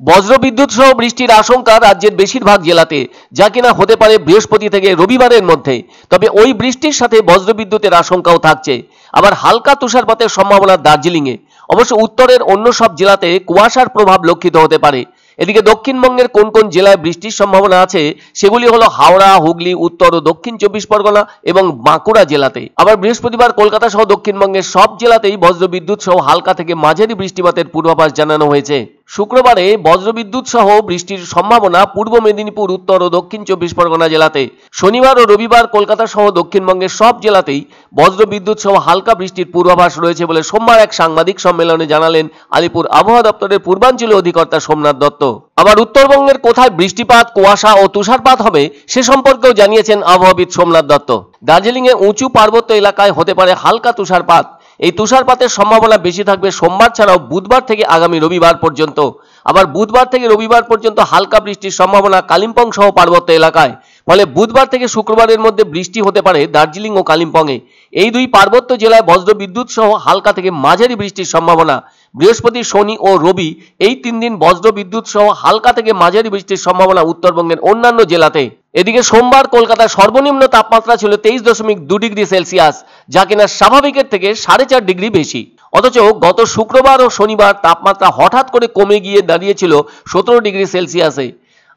বজ্রবিদ্যুৎ সহ বৃষ্টির আশঙ্কা রাজ্যের বেশিরভাগ জেলাতে, যা কিনা হতে পারে বৃহস্পতি থেকে রবিবারের মধ্যে। তবে ওই বৃষ্টির সাথে বজ্রবিদ্যুতের আশঙ্কাও থাকছে। আবার হালকা তুষারপাতের সম্ভাবনা দার্জিলিংয়ে। অবশ্য উত্তরের অন্য সব জেলাতে কুয়াশার প্রভাব লক্ষিত হতে পারে। এদিকে দক্ষিণবঙ্গের কোন কোন জেলায় বৃষ্টির সম্ভাবনা আছে সেগুলি হলো হাওড়া, হুগলি, উত্তর ও দক্ষিণ 24 পরগনা এবং বাঁকুড়া জেলাতে। আবার বৃহস্পতিবার কলকাতা সহ দক্ষিণবঙ্গের সব জেলাতেই বজ্রবিদ্যুৎ সহ হালকা থেকে মাঝারি বৃষ্টিপাতের পূর্বাভাস জানানো হয়েছে। শুক্রবারে বজ্রবিদ্যুৎ সহ বৃষ্টির সম্ভাবনা পূর্ব মেদিনীপুর, উত্তর ও দক্ষিণ 24 পরগনা জেলাতে। শনিবার ও রবিবার কলকাতা সহ দক্ষিণবঙ্গের সব জেলাতেই বজ্রবিদ্যুৎ সহ হালকা বৃষ্টির পূর্বাভাস রয়েছে বলে সোমবার এক সাংবাদিক সম্মেলনে জানালেন আলিপুর আবহাওয়া দপ্তরের পূর্বাঞ্চলীয় অধিকর্তা সোমনাথ দত্ত। আবার উত্তরবঙ্গের কোথায় বৃষ্টিপাত, কুয়াশা ও তুষারপাত হবে সে সম্পর্কেও জানিয়েছেন আবহাওয়াবিদ সোমনাথ দত্ত। দার্জিলিংয়ে উঁচু পার্বত্য এলাকায় হতে পারে হালকা তুষারপাত। এই তুষারপাতের সম্ভাবনা বেশি থাকবে সোমবার ছাড়াও বুধবার থেকে আগামী রবিবার পর্যন্ত। আবার বুধবার থেকে রবিবার পর্যন্ত হালকা বৃষ্টির সম্ভাবনা কালিম্পং সহ পার্বত্য এলাকায়। ফলে বুধবার থেকে শুক্রবারের মধ্যে বৃষ্টি হতে পারে দার্জিলিং ও কালিম্পংয়ে। এই দুই পার্বত্য জেলায় বজ্রবিদ্যুৎ সহ হালকা থেকে মাঝারি বৃষ্টির সম্ভাবনা। বৃহস্পতি, শনি ও রবি এই 3 দিন বজ্রবিদ্যুৎ সহ হালকা থেকে মাঝারি বৃষ্টির সম্ভাবনা উত্তরবঙ্গের অন্যান্য জেলাতে। এদিকে সোমবার কলকাতার সর্বনিম্ন তাপমাত্রা ছিল 23.2 ডিগ্রি সেলসিয়াস, যা কিনা স্বাভাবিকের থেকে 4.5 ডিগ্রি বেশি। অথচ গত শুক্রবার ও শনিবার তাপমাত্রা হঠাৎ করে কমে গিয়ে দাঁড়িয়েছিল 17 ডিগ্রি সেলসিয়াসে।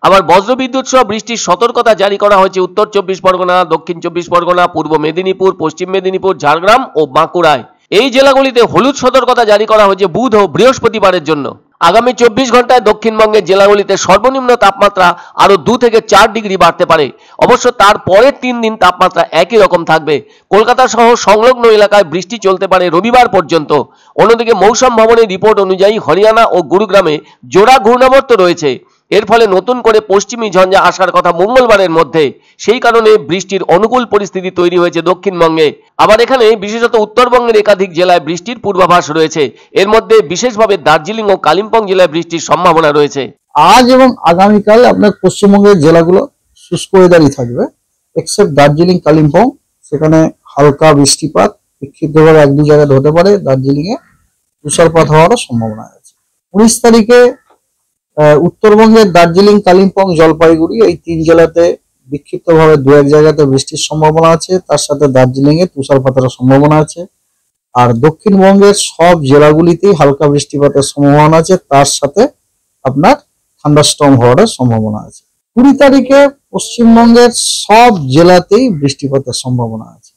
আবার বজ্রবিদ্যুৎ সহ বৃষ্টির সতর্কতা জারি করা হয়েছে উত্তর 24 পরগনা, দক্ষিণ 24 পরগনা, পূর্ব মেদিনীপুর, পশ্চিম মেদিনীপুর, ঝাড়গ্রাম ও বাঁকুড়ায়। এই জেলাগুলিতে হলুদ সতর্কতা জারি করা হয়েছে বুধ ও বৃহস্পতিবারের জন্য। আগামী 24 ঘন্টায় দক্ষিণবঙ্গের জেলাগুলিতে সর্বনিম্ন তাপমাত্রা আরো 2 থেকে 4 ডিগ্রি বাড়তে পারে। অবশ্য তার পরের 3 দিন তাপমাত্রা একই রকম থাকবে। কলকাতা সহ সংলগ্ন এলাকায় বৃষ্টি চলতে পারে রবিবার পর্যন্ত। অন্যদিকে মৌসুম ভবনের রিপোর্ট অনুযায়ী হরিয়ানা ও গুরুগ্রামে জোড়া ঘূর্ণাবর্ত রয়েছে। এর ফলে নতুন করে পশ্চিমী ঝঞ্ঝা আসার কথা মঙ্গলবারের মধ্যে। সেই কারণে বৃষ্টির অনুকূল পরিস্থিতি তৈরি হয়েছে দক্ষিণবঙ্গে। আবার এখানে বিশেষত উত্তরবঙ্গের একাধিক জেলায় বৃষ্টির পূর্বাভাস রয়েছে। এর মধ্যে বিশেষভাবে দার্জিলিং ও কালিম্পং জেলায় বৃষ্টির সম্ভাবনা রয়েছে। আজ এবং আগামীকাল আপনার পশ্চিমবঙ্গের জেলাগুলো শুষ্ক ওয়েদারই থাকবে, এক্সেপ্ট দার্জিলিং, কালিম্পং। সেখানে হালকা বৃষ্টিপাত বিক্ষিপ্তভাবে 1-2 জায়গায় হতে পারে। দার্জিলিং এ তুষারপাত হওয়ারও সম্ভাবনা আছে। 19 তারিখে উত্তরবঙ্গের দার্জিলিং, কালিম্পং, জলপাইগুড়ি এই 3 জেলাতে বিক্ষিপ্তভাবে 2-1 জায়গাতে বৃষ্টির সম্ভাবনা আছে। তার সাথে দার্জিলিং এ তুষারপাতের সম্ভাবনা আছে। আর দক্ষিণবঙ্গের সব জেলাগুলিতেই হালকা বৃষ্টিপাতের সম্ভাবনা আছে। তার সাথে আপনার থান্ডারস্টর্ম হওয়ার সম্ভাবনা আছে। 20 তারিখে পশ্চিমবঙ্গের সব জেলাতেই বৃষ্টিপাতের সম্ভাবনা আছে।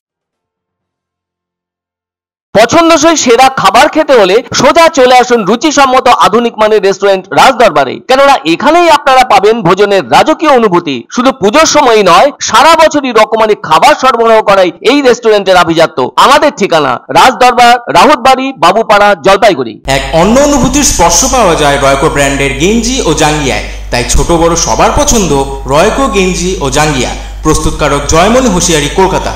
পছন্দসই সেরা খাবার খেতে হলে সোজা চলে আসুন রুচিসম্মত আধুনিক মানের রেস্টুরেন্ট রাজদরবারে। কেননা এখানেই আপনারা পাবেন ভোজনের রাজকীয় অনুভূতি। শুধু পুজোর সময়ই নয়, সারা বছরই রকমারি খাবার সরবরাহ করাই এই রেস্টুরেন্টের আভিজাত্য। আমাদের ঠিকানা রাজদরবার, রাহুতবাড়ি, বাবুপাড়া, জলপাইগুড়ি। এক অন্য অনুভূতির স্পর্শ পাওয়া যায় রয়কো ব্র্যান্ডের গেঞ্জি ও জাঙ্গিয়ায়। তাই ছোট বড় সবার পছন্দ রয়কো গেঞ্জি ও জাঙ্গিয়া। প্রস্তুতকারক জয়মনি হোশিয়ারি, কলকাতা।